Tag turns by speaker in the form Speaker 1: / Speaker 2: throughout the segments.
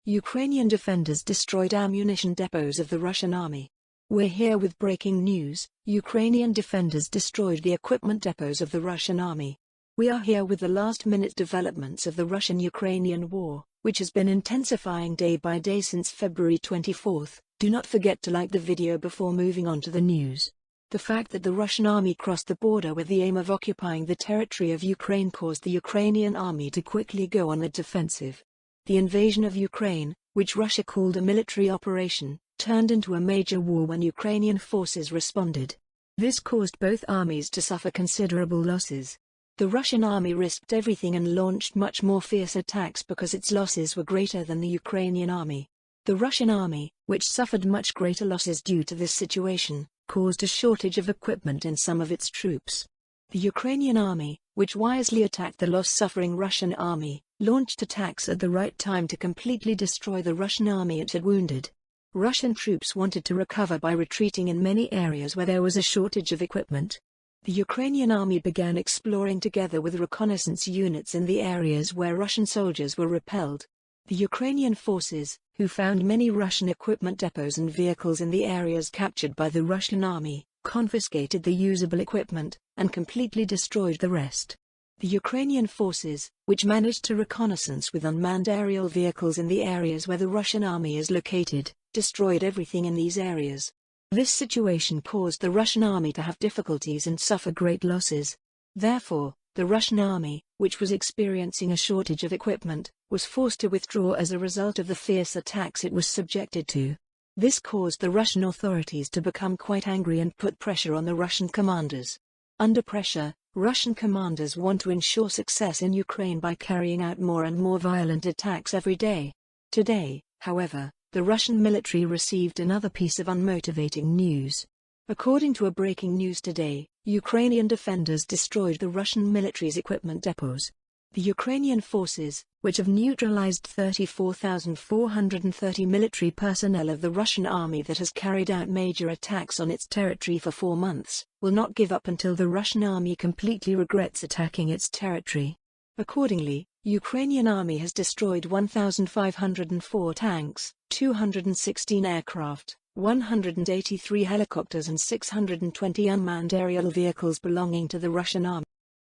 Speaker 1: Ukrainian defenders destroyed ammunition depots of the Russian army. We're here with breaking news. Ukrainian defenders destroyed the equipment depots of the Russian army. We are here with the last-minute developments of the Russian-Ukrainian war, which has been intensifying day by day since February 24. Do not forget to like the video before moving on to the news. The fact that the Russian army crossed the border with the aim of occupying the territory of Ukraine caused the Ukrainian army to quickly go on the defensive. The invasion of Ukraine, which Russia called a military operation, turned into a major war when Ukrainian forces responded. This caused both armies to suffer considerable losses. The Russian army risked everything and launched much more fierce attacks because its losses were greater than the Ukrainian army. The Russian army, which suffered much greater losses due to this situation, caused a shortage of equipment in some of its troops. The Ukrainian army, which wisely attacked the loss-suffering Russian army, launched attacks at the right time to completely destroy the Russian army it had wounded. Russian troops wanted to recover by retreating in many areas where there was a shortage of equipment. The Ukrainian army began exploring together with reconnaissance units in the areas where Russian soldiers were repelled. The Ukrainian forces, who found many Russian equipment depots and vehicles in the areas captured by the Russian army, confiscated the usable equipment, and completely destroyed the rest. The Ukrainian forces, which managed to reconnaissance with unmanned aerial vehicles in the areas where the Russian army is located, destroyed everything in these areas. This situation caused the Russian army to have difficulties and suffer great losses. Therefore, the Russian army, which was experiencing a shortage of equipment, was forced to withdraw as a result of the fierce attacks it was subjected to. This caused the Russian authorities to become quite angry and put pressure on the Russian commanders. Under pressure, Russian commanders want to ensure success in Ukraine by carrying out more and more violent attacks every day. Today, however, the Russian military received another piece of unmotivating news. According to a breaking news today, Ukrainian defenders destroyed the Russian military's equipment depots. The Ukrainian forces, which have neutralized 34,430 military personnel of the Russian army that has carried out major attacks on its territory for 4 months, will not give up until the Russian army completely regrets attacking its territory. Accordingly, Ukrainian army has destroyed 1,504 tanks, 216 aircraft, 183 helicopters and 620 unmanned aerial vehicles belonging to the Russian army.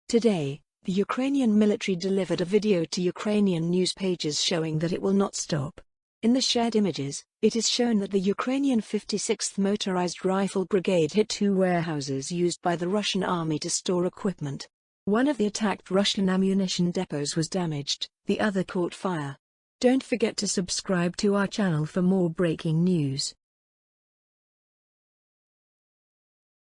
Speaker 1: Today, the Ukrainian military delivered a video to Ukrainian news pages showing that it will not stop. In the shared images, it is shown that the Ukrainian 56th Motorized Rifle Brigade hit 2 warehouses used by the Russian army to store equipment. One of the attacked Russian ammunition depots was damaged, the other caught fire. Don't forget to subscribe to our channel for more breaking news.